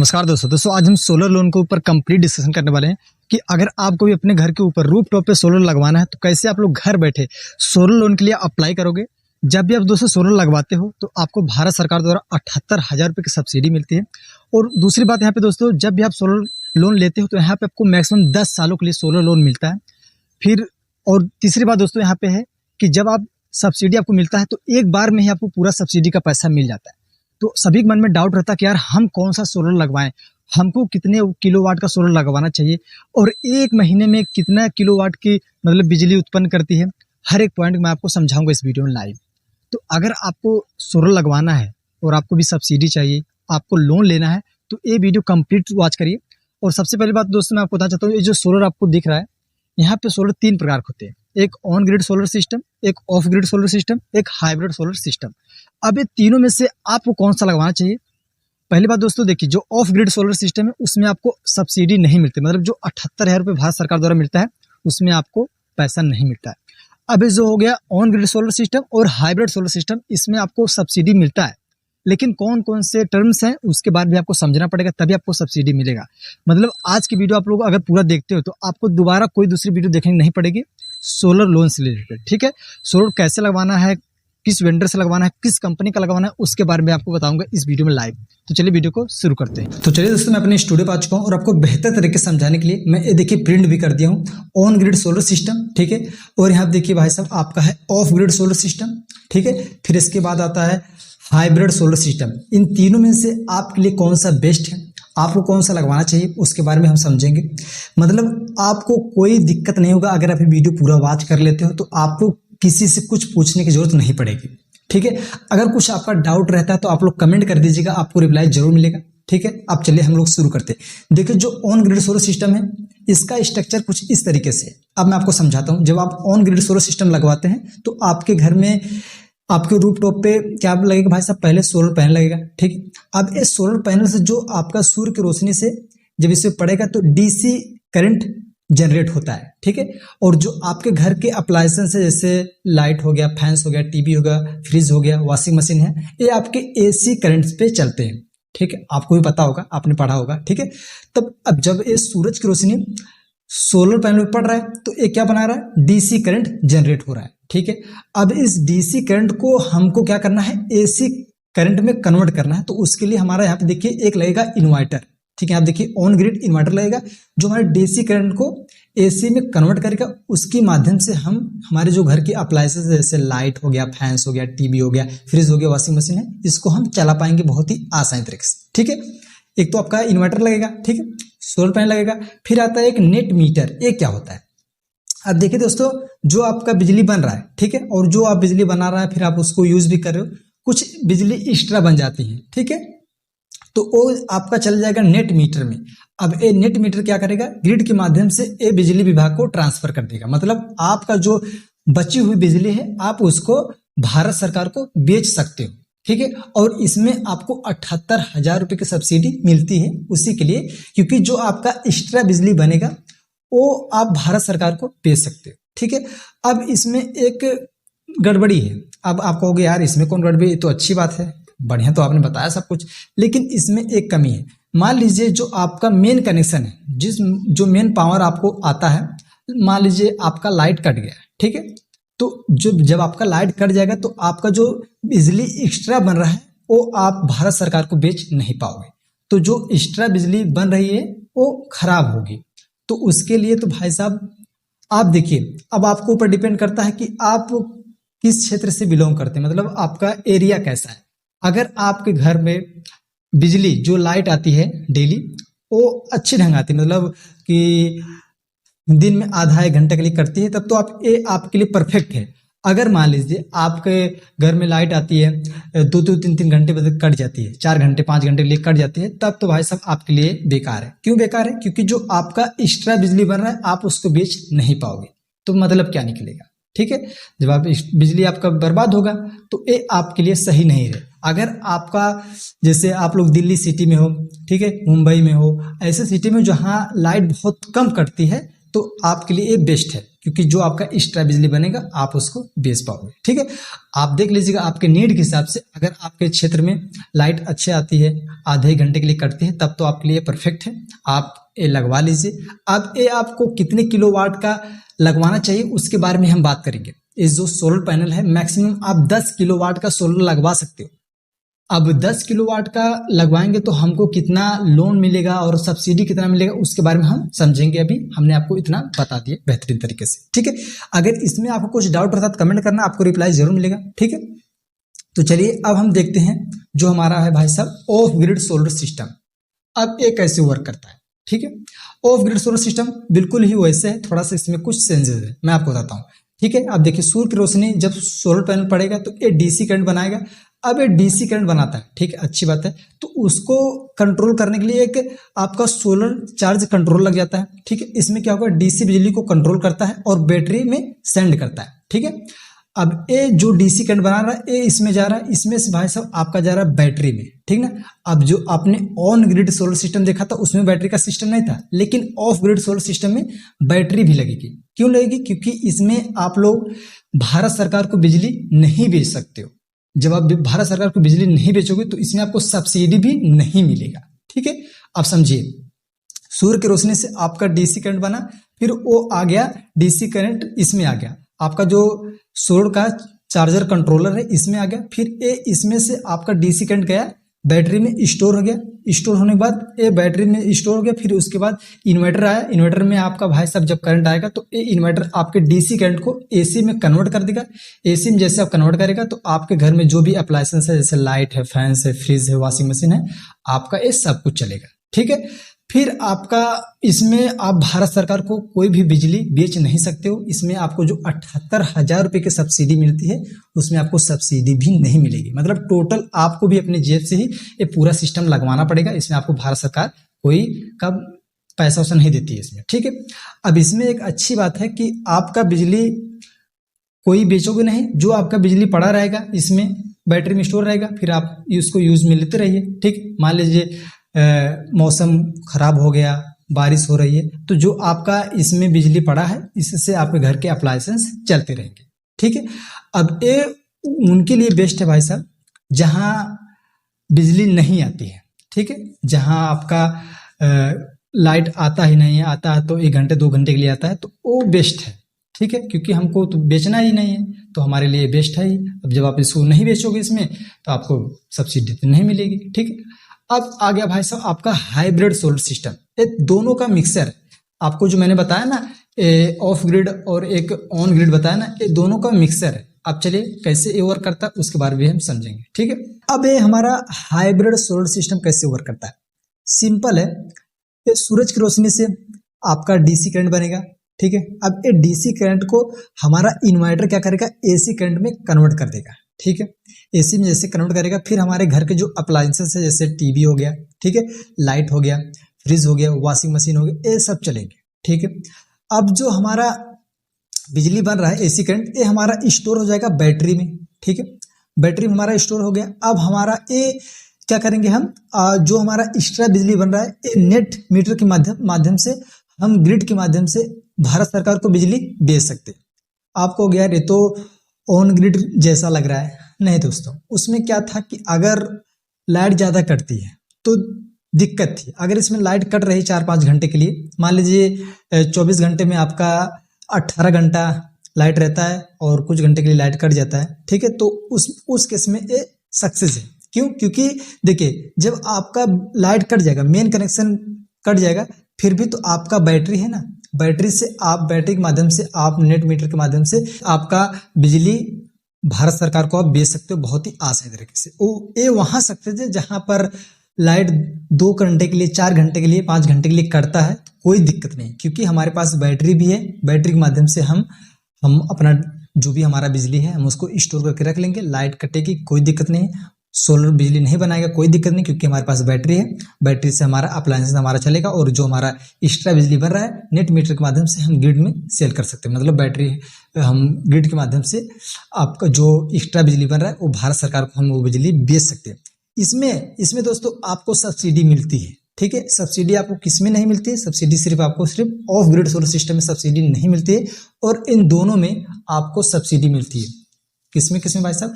नमस्कार दोस्तों आज हम सोलर लोन के ऊपर कंप्लीट डिस्कशन करने वाले हैं कि अगर आपको भी अपने घर के ऊपर रूफ टॉप पे सोलर लगवाना है तो कैसे आप लोग घर बैठे सोलर लोन के लिए अप्लाई करोगे। जब भी आप दोस्तों सोलर लगवाते हो तो आपको भारत सरकार द्वारा 78,000 रुपये की सब्सिडी मिलती है। और दूसरी बात यहाँ पे दोस्तों, जब भी आप सोलर लोन लेते हो तो यहाँ पे आपको मैक्सिमम 10 सालों के लिए सोलर लोन मिलता है। फिर और तीसरी बात दोस्तों यहाँ पे है कि जब आप सब्सिडी आपको मिलता है तो एक बार में ही आपको पूरा सब्सिडी का पैसा मिल जाता है। तो सभी के मन में डाउट रहता है कि यार हम कौन सा सोलर लगवाएं, हमको कितने किलोवाट का सोलर लगवाना चाहिए और एक महीने में कितना किलोवाट की मतलब बिजली उत्पन्न करती है। हर एक पॉइंट मैं आपको समझाऊंगा इस वीडियो में लाइव। तो अगर आपको सोलर लगवाना है और आपको भी सब्सिडी चाहिए, आपको लोन लेना है, तो ये वीडियो कंप्लीट वॉच करिए। और सबसे पहली बात दोस्तों मैं आपको बताना चाहता हूँ, ये जो सोलर आपको दिख रहा है यहाँ पे सोलर 3 प्रकार के होते हैं। एक ऑन ग्रिड सोलर सिस्टम, एक ऑफ ग्रिड सोलर सिस्टम, एक हाइब्रिड सोलर सिस्टम। अब ये तीनों में से आपको कौन सा लगवाना चाहिए। पहली बात दोस्तों देखिए, जो ऑफ ग्रिड सोलर सिस्टम है उसमें आपको सब्सिडी नहीं मिलती, मतलब जो 78,000 रुपये भारत सरकार द्वारा मिलता है उसमें आपको पैसा नहीं मिलता है। अब जो हो गया ऑन ग्रिड सोलर सिस्टम और हाइब्रिड सोलर सिस्टम, इसमें आपको सब्सिडी मिलता है, लेकिन कौन कौन से टर्म्स हैं उसके बाद भी आपको समझना पड़ेगा, तभी आपको सब्सिडी मिलेगा। मतलब आज की वीडियो आप लोग अगर पूरा देखते हो तो आपको दोबारा कोई दूसरी वीडियो देखनी नहीं पड़ेगी सोलर लोन से रिलेटेड। ठीक है, सोलर कैसे लगवाना है, किस वेंडर से लगवाना है, किस कंपनी का लगवाना है, उसके बारे में आपको बताऊंगा इस वीडियो में लाइव। तो चलिए वीडियो को शुरू करते हैं। तो चलिए दोस्तों, मैं अपने स्टूडियो पे आ चुका हूँ और आपको बेहतर तरीके से समझाने के लिए मैं ये देखिए प्रिंट भी कर दिया हूँ ऑन ग्रिड सोलर सिस्टम। ठीक है, और यहाँ देखिए भाई साहब आपका है ऑफ ग्रिड सोलर सिस्टम। ठीक है, फिर इसके बाद आता है हाइब्रिड सोलर सिस्टम। इन तीनों में से आपके लिए कौन सा बेस्ट है, आपको कौन सा लगवाना चाहिए, उसके बारे में हम समझेंगे। मतलब आपको कोई दिक्कत नहीं होगा अगर आप ये वीडियो पूरा वॉच कर लेते हो, तो आपको किसी से कुछ पूछने की जरूरत नहीं पड़ेगी। ठीक है, अगर कुछ आपका डाउट रहता है तो आप लोग कमेंट कर दीजिएगा, आपको रिप्लाई जरूर मिलेगा। ठीक है, अब चलिए हम लोग शुरू करते हैं। देखिए जो ऑन ग्रिड सोलर सिस्टम है इसका स्ट्रक्चर कुछ इस तरीके से। अब मैं आपको समझाता हूँ। जब आप ऑन ग्रिड सोलर सिस्टम लगवाते हैं तो आपके घर में आपके रूफ टॉप पे क्या लगेगा भाई साहब, पहले सोलर पैनल लगेगा। ठीक है, अब इस सोलर पैनल से जो आपका सूर्य की रोशनी से जब इसे पड़ेगा तो डीसी करंट जनरेट होता है। ठीक है, और जो आपके घर के अप्लायंसेस है जैसे लाइट हो गया, फैंस हो गया, टीवी हो गया, फ्रिज हो गया, वॉशिंग मशीन है, ये आपके एसी करंट पे चलते हैं। ठीक है, आपको भी पता होगा, आपने पढ़ा होगा। ठीक है, तब अब जब ये सूरज की रोशनी सोलर पैनल में पड़ रहा है तो ये क्या बना रहा है, डीसी करंट जनरेट हो रहा है। ठीक है, अब इस डीसी करंट को हमको क्या करना है, एसी करंट में कन्वर्ट करना है। तो उसके लिए हमारा यहाँ पे देखिए एक लगेगा इन्वर्टर। ठीक है, आप देखिए ऑन ग्रिड इन्वर्टर लगेगा जो हमारे डीसी करंट को एसी में कन्वर्ट करेगा। उसके माध्यम से हम हमारे जो घर के अप्लायंसेस जैसे लाइट हो गया, फैंस हो गया, टीवी हो गया, फ्रिज हो गया, वॉशिंग मशीन है, इसको हम चला पाएंगे बहुत ही आसान तरीके से। ठीक है, एक तो आपका इन्वर्टर लगेगा, ठीक है, सोलर पैनल लगेगा। फिर आता है एक नेट मीटर। ये क्या होता है, अब देखिए दोस्तों, जो आपका बिजली बन रहा है, ठीक है, और जो आप बिजली बना रहा है फिर आप उसको यूज भी कर रहे हो, कुछ बिजली एक्स्ट्रा बन जाती है। ठीक है, तो वो आपका चल जाएगा नेट मीटर में। अब ये नेट मीटर क्या करेगा, ग्रिड के माध्यम से ये बिजली विभाग को ट्रांसफर कर देगा। मतलब आपका जो बची हुई बिजली है आप उसको भारत सरकार को बेच सकते हो। ठीक है, और इसमें आपको 78,000 रुपये की सब्सिडी मिलती है उसी के लिए, क्योंकि जो आपका एक्स्ट्रा बिजली बनेगा वो आप भारत सरकार को बेच सकते हो। ठीक है, अब इसमें एक गड़बड़ी है। अब आप कहोगे यार इसमें कौन गड़बड़ी, तो अच्छी बात है, बढ़िया, तो आपने बताया सब कुछ, लेकिन इसमें एक कमी है। मान लीजिए जो आपका मेन कनेक्शन है, जो मेन पावर आपको आता है, मान लीजिए आपका लाइट कट गया। ठीक है, तो जब आपका लाइट कट जाएगा तो आपका जो बिजली एक्स्ट्रा बन रहा है वो आप भारत सरकार को बेच नहीं पाओगे। तो जो एक्स्ट्रा बिजली बन रही है वो खराब होगी। तो उसके लिए तो भाई साहब आप देखिए, अब आपको ऊपर डिपेंड करता है कि आप किस क्षेत्र से बिलोंग करते हैं, मतलब आपका एरिया कैसा है। अगर आपके घर में बिजली जो लाइट आती है डेली वो अच्छी ढंग आती है, मतलब कि दिन में आधा 1 घंटे के लिए करती है, तब तो ये आपके लिए परफेक्ट है। अगर मान लीजिए आपके घर में लाइट आती है 2-2, 3-3 घंटे बजे कट जाती है, 4 घंटे 5 घंटे के लिए कट जाती है, तब तो भाई साहब आपके लिए बेकार है। क्यों बेकार है, क्योंकि जो आपका एक्स्ट्रा बिजली बन रहा है आप उसको बेच नहीं पाओगे, तो मतलब क्या निकलेगा। ठीक है, जब आप बिजली आपका बर्बाद होगा तो ये आपके लिए सही नहीं रहे। अगर आपका जैसे आप लोग दिल्ली सिटी में हो, ठीक है, मुंबई में हो, ऐसे सिटी में जहाँ लाइट बहुत कम कटती है तो आपके लिए ये बेस्ट है। क्योंकि जो आपका एक्स्ट्रा बिजली बनेगा आप उसको बेच पाओगे। ठीक है, आप देख लीजिएगा आपके नीड के हिसाब से, अगर आपके क्षेत्र में लाइट अच्छे आती है, आधे घंटे के लिए कटती है, तब तो आपके लिए परफेक्ट है, आप ये लगवा लीजिए। अब ये आपको कितने किलोवाट का लगवाना चाहिए उसके बारे में हम बात करेंगे। इस जो सोलर पैनल है मैक्सिमम आप 10 किलोवाट का सोलर लगवा सकते हो। अब 10 किलोवाट का लगवाएंगे तो हमको कितना लोन मिलेगा और सब्सिडी कितना मिलेगा उसके बारे में हम समझेंगे। अभी हमने आपको इतना बता दिया बेहतरीन तरीके से। ठीक है, अगर इसमें आपको कुछ डाउट रहता तो कमेंट करना, आपको रिप्लाई जरूर मिलेगा। ठीक है, तो चलिए अब हम देखते हैं जो हमारा है भाई साहब ऑफ ग्रिड सोलर सिस्टम। अब ये कैसे वर्क करता है। ठीक है, ऑफ ग्रिड सोलर सिस्टम बिल्कुल ही वैसे है, थोड़ा सा इसमें कुछ चेंजेस है, मैं आपको बताता हूँ। ठीक है, आप देखिए सूर्य की रोशनी जब सोलर पैनल पड़ेगा तो ये डीसी करंट बनाएगा। अब ये डीसी करंट बनाता है, ठीक है, अच्छी बात है। तो उसको कंट्रोल करने के लिए एक आपका सोलर चार्ज कंट्रोल लग जाता है। ठीक है, इसमें क्या होगा, डीसी बिजली को कंट्रोल करता है और बैटरी में सेंड करता है। ठीक है, अब ये जो डीसी करंट बना रहा है ये इसमें जा रहा है, इसमें से भाई साहब आपका जा रहा है बैटरी में। ठीक ना, अब जो आपने ऑन ग्रिड सोलर सिस्टम देखा था उसमें बैटरी का सिस्टम नहीं था, लेकिन ऑफ ग्रिड सोलर सिस्टम में बैटरी भी लगेगी। क्यों लगेगी, क्योंकि इसमें आप लोग भारत सरकार को बिजली नहीं बेच सकते हो। जब आप भारत सरकार को बिजली नहीं बेचोगे तो इसमें आपको सब्सिडी भी नहीं मिलेगा। ठीक है, अब समझिए, सूर्य की रोशनी से आपका डीसी करंट बना, फिर वो आ गया डीसी करंट इसमें आ गया, आपका जो सोलर का चार्जर कंट्रोलर है इसमें आ गया, फिर ये इसमें से आपका डीसी करंट गया बैटरी में स्टोर हो गया, स्टोर होने के बाद ये बैटरी में स्टोर हो गया, फिर उसके बाद इन्वर्टर आया, इन्वर्टर में आपका भाई साहब जब करंट आएगा तो ये इन्वर्टर आपके डीसी करंट को एसी में कन्वर्ट कर देगा। एसी में जैसे आप कन्वर्ट करेगा तो आपके घर में जो भी अप्लायंसेस है, जैसे लाइट है, फैंस है, फ्रिज है, वॉशिंग मशीन है, आपका ये सब कुछ चलेगा। ठीक है, फिर आपका इसमें आप भारत सरकार को कोई भी बिजली बेच नहीं सकते हो। इसमें आपको जो 78,000 रुपए की सब्सिडी मिलती है उसमें आपको सब्सिडी भी नहीं मिलेगी। मतलब टोटल आपको भी अपने जेब से ही ये पूरा सिस्टम लगवाना पड़ेगा। इसमें आपको भारत सरकार कोई का पैसा वैसा नहीं देती है इसमें। ठीक है, अब इसमें एक अच्छी बात है कि आपका बिजली कोई बेचोगे नहीं, जो आपका बिजली पड़ा रहेगा इसमें बैटरी में स्टोर रहेगा, फिर आप उसको यूज में लेते रहिए। ठीक, मान लीजिए मौसम खराब हो गया, बारिश हो रही है, तो जो आपका इसमें बिजली पड़ा है इससे आपके घर के अप्लायंसेस चलते रहेंगे। ठीक है, अब ये उनके लिए बेस्ट है भाई साहब जहां बिजली नहीं आती है। ठीक है, जहां आपका लाइट आता ही नहीं है, आता है तो 1 घंटे 2 घंटे के लिए आता है, तो वो बेस्ट है। ठीक है, क्योंकि हमको तो बेचना ही नहीं है तो हमारे लिए बेस्ट है ही। अब जब आप इसको नहीं बेचोगे इसमें तो आपको सब्सिडी तो नहीं मिलेगी। ठीक है, अब आ गया भाई साहब आपका हाइब्रिड सोलर सिस्टम। ये दोनों का मिक्सर है। आपको जो मैंने बताया ना ऑफ ग्रिड और एक ऑन ग्रिड बताया ना, ये दोनों का मिक्सर है। अब चलिए कैसे ये वर्क करता है उसके बारे में हम समझेंगे। ठीक है, अब ये हमारा हाइब्रिड सोलर सिस्टम कैसे वर्क करता है, सिंपल है। ये सूरज की रोशनी से आपका डीसी करंट बनेगा। ठीक है, अब ये डीसी करंट को हमारा इन्वर्टर क्या करेगा, एसी करंट में कन्वर्ट कर देगा। ठीक है, एसी में जैसे कन्वर्ट करेगा, फिर हमारे घर के जो अप्लायंसेस है जैसे टीवी हो गया, ठीक है, लाइट हो गया, फ्रिज हो गया, वॉशिंग मशीन हो गया, ये सब चलेंगे। ठीक है, अब जो हमारा बिजली बन रहा है एसी करंट, ये हमारा स्टोर हो जाएगा बैटरी में। ठीक है, बैटरी में हमारा स्टोर हो गया। अब हमारा ये क्या करेंगे हम, जो हमारा एक्स्ट्रा बिजली बन रहा है ये नेट मीटर के माध्यम से हम ग्रिड के माध्यम से भारत सरकार को बिजली बेच सकते। आपको गया ये तो ऑन ग्रिड जैसा लग रहा है, नहीं दोस्तों, उसमें क्या था कि अगर लाइट ज़्यादा कटती है तो दिक्कत थी। अगर इसमें लाइट कट रही 4-5 घंटे के लिए, मान लीजिए 24 घंटे में आपका 18 घंटा लाइट रहता है और कुछ घंटे के लिए लाइट कट जाता है। ठीक है, तो उस केस में ये सक्सेस है। क्यों, क्योंकि देखिए जब आपका लाइट कट जाएगा, मेन कनेक्शन कट जाएगा, फिर भी तो आपका बैटरी है ना, बैटरी से आप बैटरी के माध्यम से आप नेट मीटर के माध्यम से आपका बिजली भारत सरकार को आप बेच सकते हो बहुत ही आसान तरीके से। ये वहां सक्सेस है जहां पर लाइट 2 घंटे के लिए, 4 घंटे के लिए, 5 घंटे के लिए कटता है, कोई दिक्कत नहीं, क्योंकि हमारे पास बैटरी भी है। बैटरी के माध्यम से हम अपना जो भी हमारा बिजली है हम उसको स्टोर करके रख लेंगे। लाइट कटेगी कोई दिक्कत नहीं, सोलर बिजली नहीं बनाएगा कोई दिक्कत नहीं, क्योंकि हमारे पास बैटरी है। बैटरी से हमारा अप्लायंसेस हमारा चलेगा और जो हमारा एक्स्ट्रा बिजली बन रहा है नेट मीटर के माध्यम से हम ग्रिड में सेल कर सकते हैं। मतलब बैटरी हम ग्रिड के माध्यम से आपका जो एक्स्ट्रा बिजली बन रहा है वो भारत सरकार को हम वो बिजली बेच सकते हैं। इसमें दोस्तों आपको सब्सिडी मिलती है। ठीक है। सब्सिडी आपको किस में नहीं मिलती है? सब्सिडी सिर्फ ऑफ ग्रिड सोलर सिस्टम में सब्सिडी नहीं मिलती है, और इन दोनों में आपको सब्सिडी मिलती है। किसमें भाई साहब?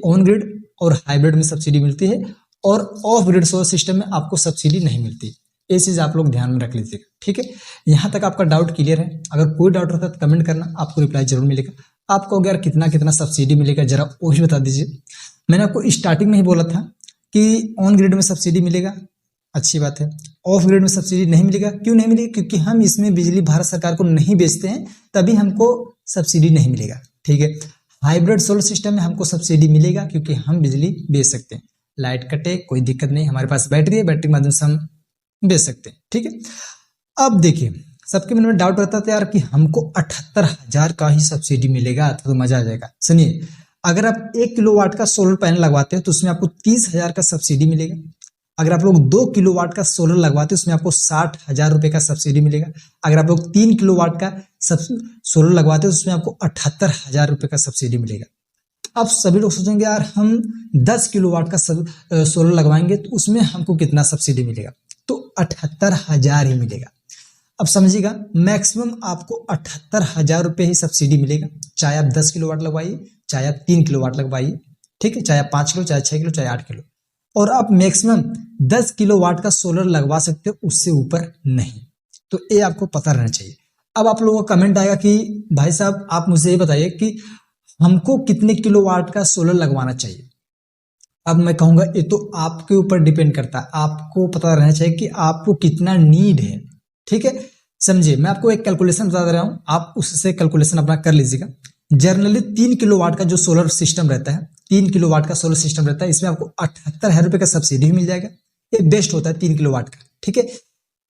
ऑन ग्रिड और हाइब्रिड में सब्सिडी मिलती है, और ऑफ ग्रिड सोलर सिस्टम में आपको सब्सिडी नहीं मिलती। ये चीज आप लोग ध्यान में रख लीजिएगा, ठीक है। यहाँ तक आपका डाउट क्लियर है? अगर कोई डाउट रहता है तो कमेंट करना, आपको रिप्लाई जरूर मिलेगा। आपको अगर कितना सब्सिडी मिलेगा जरा वो भी बता दीजिए। मैंने आपको स्टार्टिंग में ही बोला था कि ऑन ग्रिड में सब्सिडी मिलेगा, अच्छी बात है। ऑफ ग्रिड में सब्सिडी नहीं मिलेगा, क्यों नहीं मिलेगा? क्योंकि हम इसमें बिजली भारत सरकार को नहीं बेचते हैं, तभी हमको सब्सिडी नहीं मिलेगा, ठीक है। हाइब्रिड सोलर सिस्टम में हमको सब्सिडी मिलेगा क्योंकि हम बिजली बेच सकते हैं। लाइट कटे कोई दिक्कत नहीं, हमारे पास बैटरी है, बैटरी के माध्यम से हम बेच सकते हैं, ठीक है। अब देखिए, सबके मन में डाउट रहता था यार कि हमको 78,000 का ही सब्सिडी मिलेगा तो मजा आ जाएगा। सुनिए, अगर आप 1 किलोवाट का सोलर पैनल लगवाते हो तो उसमें आपको 30,000 का सब्सिडी मिलेगा। अगर आप लोग 2 किलोवाट का सोलर लगवाते हो उसमें आपको 60,000 रुपए का सब्सिडी मिलेगा। अगर आप लोग 3 किलोवाट का सोलर लगवाते हो उसमें आपको 78,000 रुपए का सब्सिडी मिलेगा। अब सभी लोग सोचेंगे यार हम 10 किलोवाट का सोलर लगवाएंगे तो उसमें हमको कितना सब्सिडी मिलेगा? तो 78,000 ही मिलेगा। अब समझिएगा, मैक्सिमम आपको 78,000 रुपए ही सब्सिडी मिलेगा, चाहे आप 10 किलोवाट लगवाइए, चाहे आप 3 किलोवाट लगवाइए, ठीक है, चाहे आप 5 किलो, चाहे 6 किलो, चाहे 8 किलो, और आप मैक्सिमम 10 किलोवाट का सोलर लगवा सकते हो, उससे ऊपर नहीं। तो ये आपको पता रहना चाहिए। अब आप लोगों का कमेंट आएगा कि भाई साहब आप मुझे ये बताइए कि हमको कितने किलोवाट का सोलर लगवाना चाहिए। अब मैं कहूंगा ये तो आपके ऊपर डिपेंड करता है, आपको पता रहना चाहिए कि आपको कितना नीड है, ठीक है। समझिए, मैं आपको एक कैलकुलेशन बता दे रहा हूं, आप उससे कैलकुलेशन अपना कर लीजिएगा। जनरली 3 किलोवाट का जो सोलर सिस्टम रहता है, 3 किलोवाट का सोलर सिस्टम रहता है, इसमें आपको 78,000 रुपए का सब्सिडी मिल जाएगा। ये बेस्ट होता है 3 किलोवाट का, ठीक है।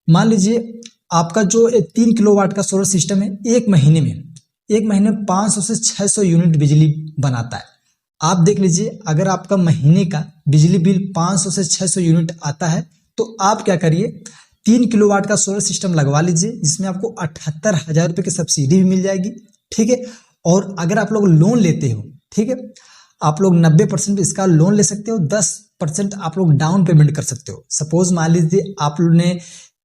मान लीजिए आपका जो 3 किलोवाट का सोलर सिस्टम है, एक महीने में 500 से 600 यूनिट बिजली बनाता है। आप देख लीजिए, अगर आपका महीने का बिजली बिल 500 से 600 यूनिट आता है तो आप क्या करिए, 3 किलोवाट का सोलर सिस्टम लगवा लीजिए, जिसमें आपको 78,000 रुपए की सब्सिडी भी मिल जाएगी, ठीक है। और अगर आप लोग लोन लेते हो, ठीक है, आप लोग 90% इसका लोन ले सकते हो, 10% आप लोग डाउन पेमेंट कर सकते हो। सपोज मान लीजिए आप लोग ने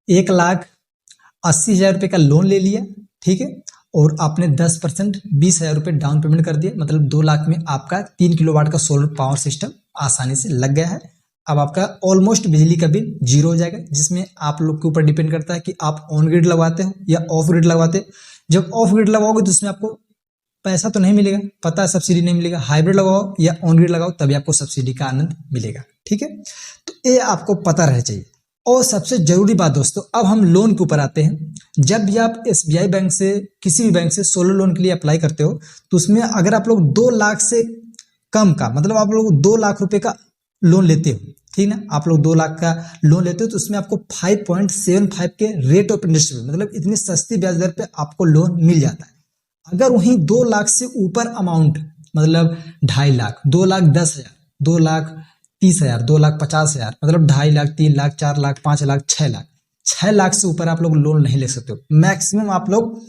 1,80,000 रुपए का लोन ले लिया, ठीक है, और आपने 10% 20,000 रुपए डाउन पेमेंट कर दिया, मतलब 2 लाख में आपका 3 किलोवाट का सोलर पावर सिस्टम आसानी से लग गया है। अब आपका ऑलमोस्ट बिजली का बिल 0 हो जाएगा, जिसमें आप लोग के ऊपर डिपेंड करता है कि आप ऑन ग्रिड लगवाते हो या ऑफ ग्रिड लगवाते हो। जब ऑफ ग्रिड लगवाओगे तो उसमें आपको पैसा तो नहीं मिलेगा, पता है सब्सिडी नहीं मिलेगा। हाइब्रिड लगाओ या ऑन ग्रिड लगाओ तभी आपको सब्सिडी का आनंद मिलेगा, ठीक है। तो ये आपको पता रहना चाहिए। और सबसे जरूरी बात दोस्तों, अब हम लोन के ऊपर आते हैं। जब भी आप SBI बैंक से, किसी भी बैंक से सोलर लोन के लिए अप्लाई करते हो तो उसमें अगर आप लोग 2 लाख से कम का, मतलब आप लोग 2 लाख रुपए का लोन लेते हो, ठीक ना, आप लोग 2 लाख का लोन लेते हो तो उसमें आपको 5.75 के रेट ऑफ इंटरेस्ट, मतलब इतनी सस्ती ब्याज दर पे आपको लोन मिल जाता है। अगर वहीं 2 लाख से ऊपर अमाउंट, मतलब 2.5 लाख, 2,10,000, 2,30,000, 2,50,000, मतलब 2.5 लाख, 3 लाख, 4 लाख, 5 लाख, 6 लाख से ऊपर आप लोग लोन नहीं ले सकते हो। मैक्सिमम आप लोग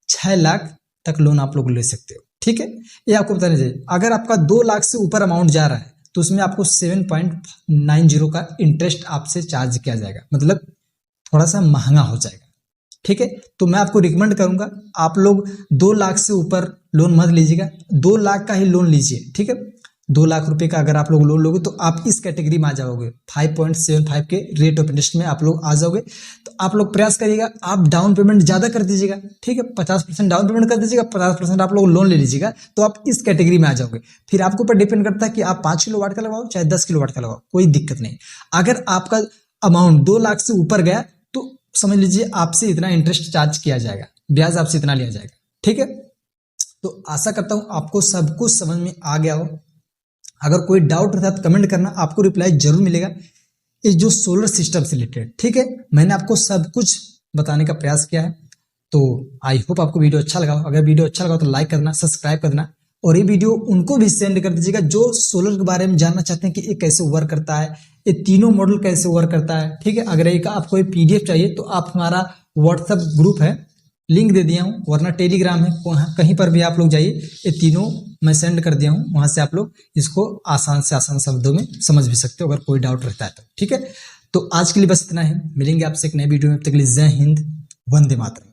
6 लाख तक लोन आप लोग ले सकते हो, ठीक है। ये आपको बताना चाहिए। अगर आपका 2 लाख से ऊपर अमाउंट जा रहा है तो उसमें आपको 7.90 का इंटरेस्ट आपसे चार्ज किया जाएगा, मतलब थोड़ा सा महंगा हो जाएगा, ठीक है। तो मैं आपको रिकमेंड करूंगा आप लोग 2 लाख से ऊपर लोन मत लीजिएगा, 2 लाख का ही लोन लीजिए, ठीक है। 2 लाख रुपए का अगर आप लोग लोन लोगे तो आप इस कैटेगरी में आ जाओगे, 5.75 के रेट ऑफ इंटरेस्ट में आप लोग आ जाओगे। तो आप लोग प्रयास करिएगा, आप डाउन पेमेंट ज्यादा कर दीजिएगा, ठीक है, 50% डाउन पेमेंट कर दीजिएगा, 50% आप लोग लोन ले लीजिएगा, तो आप इस कैटेगरी में आ जाओगे। फिर आपके ऊपर डिपेंड करता है कि आप 5 किलोवाट का लगाओ चाहे 10 किलोवाट का लगाओ, कोई दिक्कत नहीं। अगर आपका अमाउंट 2 लाख से ऊपर गया तो समझ लीजिए आपसे इतना इंटरेस्ट चार्ज किया जाएगा, ब्याज आपसे इतना लिया जाएगा, ठीक है। तो आशा करता हूं आपको सब कुछ समझ में आ गया हो। अगर कोई डाउट रहता है तो कमेंट करना, आपको रिप्लाई जरूर मिलेगा। इस जो सोलर सिस्टम से रिलेटेड, ठीक है, मैंने आपको सब कुछ बताने का प्रयास किया है। तो आई होप आपको वीडियो अच्छा लगा। अगर वीडियो अच्छा लगा तो लाइक करना, सब्सक्राइब कर देना, और ये वीडियो उनको भी सेंड कर दीजिएगा जो सोलर के बारे में जानना चाहते हैं कि ये कैसे वर्क करता है, ये तीनों मॉडल कैसे वर्क करता है, ठीक है। अगर एक आपको PDF चाहिए तो आप हमारा व्हाट्सएप ग्रुप है, लिंक दे दिया हूँ, वरना टेलीग्राम है, कहीं पर भी आप लोग जाइए, ये तीनों मैं सेंड कर दिया हूँ, वहां से आप लोग इसको आसान से आसान शब्दों में समझ भी सकते हो अगर कोई डाउट रहता है तो, ठीक है। तो आज के लिए बस इतना है, मिलेंगे आपसे एक नए वीडियो में। तब तक के लिए जय हिंद, वंदे मातरम।